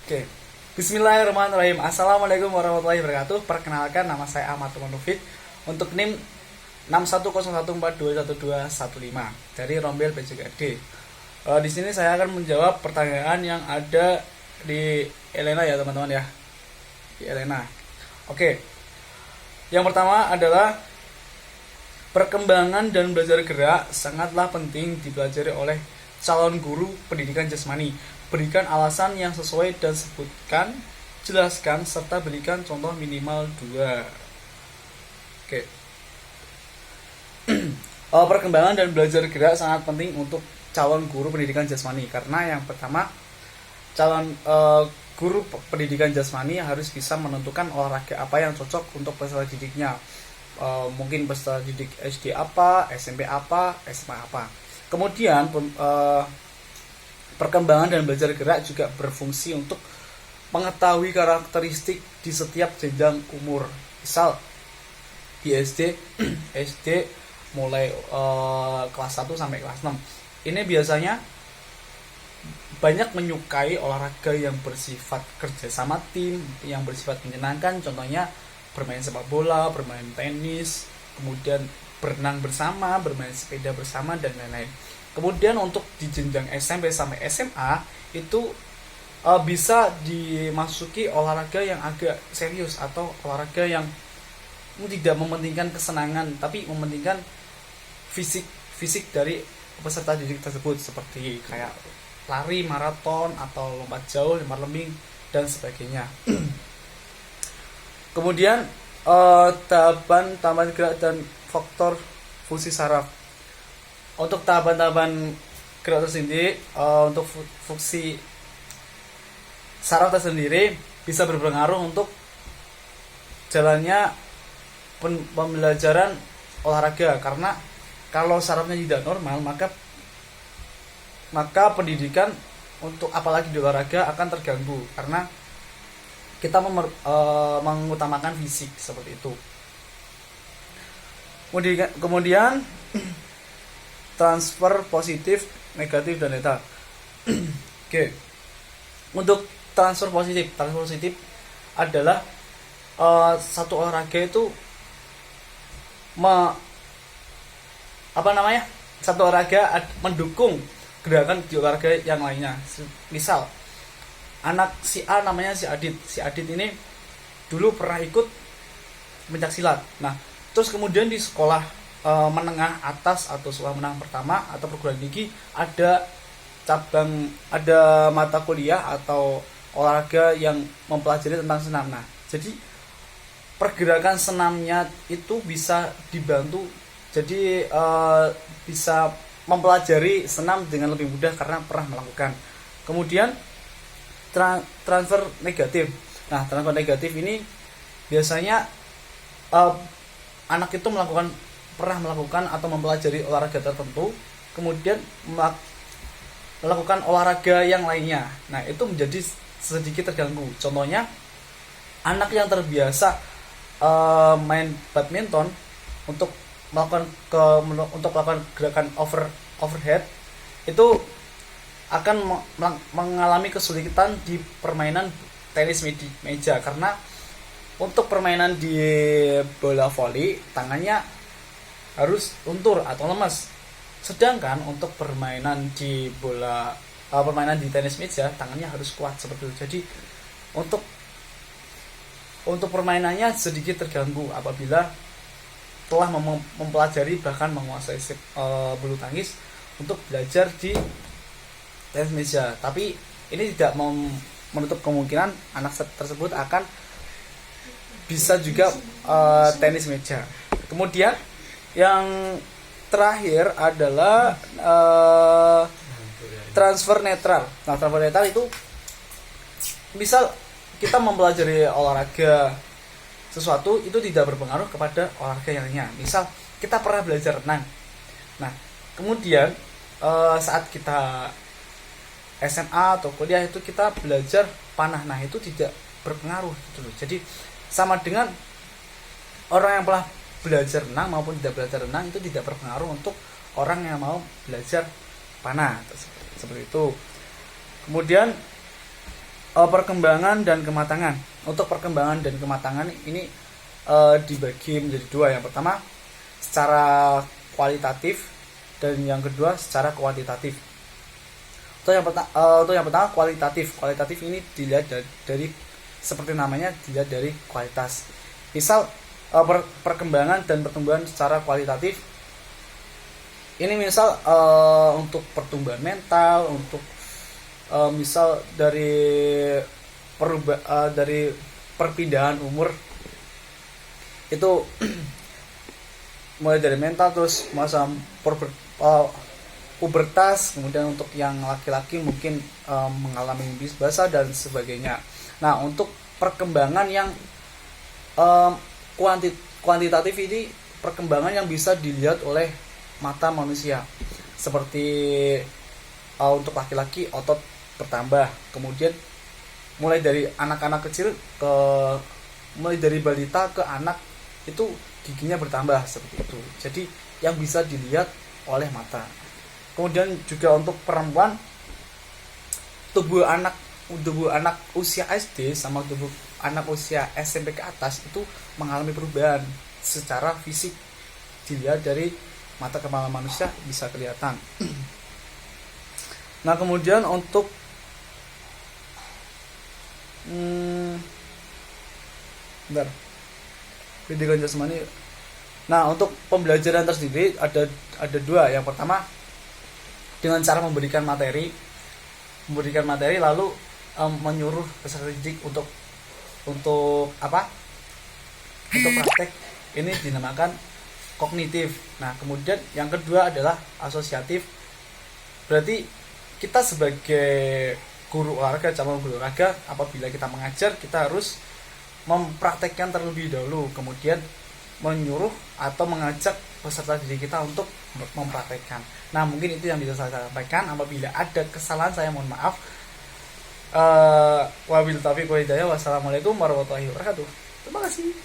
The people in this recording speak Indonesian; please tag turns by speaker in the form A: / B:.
A: Oke. Bismillahirrahmanirrahim. Assalamualaikum warahmatullahi wabarakatuh. Perkenalkan, nama saya Ahmad Tumanufik untuk NIM 6101421215 dari Rombel PJKD. Di sini saya akan menjawab pertanyaan yang ada di Elena ya teman-teman ya. Di Elena. Oke. Yang pertama adalah perkembangan dan belajar gerak sangatlah penting dipelajari oleh calon guru pendidikan jasmani. Berikan alasan yang sesuai dan sebutkan, jelaskan, serta berikan contoh minimal 2. Oke. Perkembangan dan belajar gerak sangat penting untuk calon guru pendidikan jasmani. Karena yang pertama, calon guru pendidikan jasmani harus bisa menentukan olahraga apa yang cocok untuk peserta didiknya. Mungkin peserta didik SD apa, SMP apa, SMA apa. Kemudian perkembangan dan belajar gerak juga berfungsi untuk mengetahui karakteristik di setiap jenjang umur. Misal di SD mulai kelas 1 sampai kelas 6. Ini biasanya banyak menyukai olahraga yang bersifat kerja sama tim, yang bersifat menyenangkan, contohnya bermain sepak bola, bermain tenis, kemudian berenang bersama, bermain sepeda bersama, dan lain-lain. Kemudian untuk di jenjang SMP sampai SMA itu bisa dimasuki olahraga yang agak serius atau olahraga yang tidak mementingkan kesenangan tapi mementingkan fisik dari peserta didik tersebut, seperti kayak lari maraton atau lompat jauh, lempar lembing dan sebagainya. Kemudian tahapan gerak dan faktor fungsi saraf. Untuk tahapan-tahapan gerak tersendiri, untuk fungsi saraf tersendiri bisa berpengaruh untuk jalannya pembelajaran olahraga. Karena kalau sarafnya tidak normal, maka pendidikan untuk apalagi di olahraga akan terganggu karena kita mengutamakan fisik seperti itu. Kemudian transfer positif, negatif, dan netral. Oke. Untuk transfer positif adalah satu olahraga itu satu olahraga mendukung gerakan di olahraga yang lainnya. Misal anak si A namanya si Adit. Si Adit ini dulu pernah ikut pencaksilat. Nah, terus kemudian di sekolah menengah atas atau sekolah menengah pertama atau perguruan tinggi ada mata kuliah atau olahraga yang mempelajari tentang senam. Nah, jadi pergerakan senamnya itu bisa dibantu, jadi bisa mempelajari senam dengan lebih mudah karena pernah melakukan. Kemudian transfer negatif. Nah, transfer negatif ini biasanya anak itu pernah melakukan atau mempelajari olahraga tertentu, kemudian melakukan olahraga yang lainnya. Nah, itu menjadi sedikit terganggu. Contohnya, anak yang terbiasa main badminton untuk melakukan gerakan overhead itu akan mengalami kesulitan di permainan tenis meja, karena untuk permainan di bola voli tangannya harus luntur atau lemas. Sedangkan untuk permainan di tenis meja tangannya harus kuat seperti itu. Jadi untuk permainannya sedikit terganggu apabila telah mempelajari bahkan menguasai bulu tangkis untuk belajar di tenis meja. Tapi ini tidak menutup kemungkinan anak tersebut akan bisa juga tenis meja. Kemudian yang terakhir adalah transfer netral. Nah, transfer netral itu misal kita mempelajari olahraga sesuatu itu tidak berpengaruh kepada olahraga yang lainnya. Misal kita pernah belajar renang. Nah, kemudian saat kita SMA atau kuliah itu kita belajar panah. Nah, itu tidak berpengaruh gitu loh. Jadi sama dengan orang yang pernah belajar renang maupun tidak belajar renang itu tidak berpengaruh untuk orang yang mau belajar panah seperti itu. Kemudian perkembangan dan kematangan. Untuk perkembangan dan kematangan ini dibagi menjadi dua. Yang pertama secara kualitatif dan yang kedua secara kuantitatif. Untuk yang pertama kualitatif. Kualitatif ini dilihat dari seperti namanya, dilihat dari kualitas. Misal perkembangan dan pertumbuhan secara kualitatif. Ini misal untuk pertumbuhan mental, untuk misal dari dari perpindahan umur itu mulai dari mental, terus masa pubertas, kemudian untuk yang laki-laki mungkin mengalami mimpi basah dan sebagainya. Nah, untuk perkembangan yang kuantitatif ini perkembangan yang bisa dilihat oleh mata manusia, seperti untuk laki-laki otot bertambah, kemudian mulai dari anak-anak kecil mulai dari balita ke anak itu giginya bertambah seperti itu. Jadi yang bisa dilihat oleh mata. Kemudian juga untuk perempuan, tubuh anak usia SD sama tubuh anak usia SMP ke atas itu mengalami perubahan secara fisik, dilihat dari mata kepala manusia bisa kelihatan. Nah, kemudian untuk pendidikan jasmani. Nah, untuk pembelajaran tersendiri ada dua. Yang pertama dengan cara memberikan materi lalu menyuruh peserta didik untuk apa? Untuk praktek. Ini dinamakan kognitif. Nah, kemudian yang kedua adalah asosiatif. Berarti kita sebagai guru olahraga, calon guru olahraga, apabila kita mengajar, kita harus mempraktekkan terlebih dahulu, kemudian menyuruh atau mengajak peserta didik kita untuk mempraktekkan. Nah, mungkin itu yang bisa saya sampaikan. Apabila ada kesalahan, saya mohon maaf. Wabillahi taufiq wal hidayah. Wassalamualaikum warahmatullahi wabarakatuh. Terima kasih.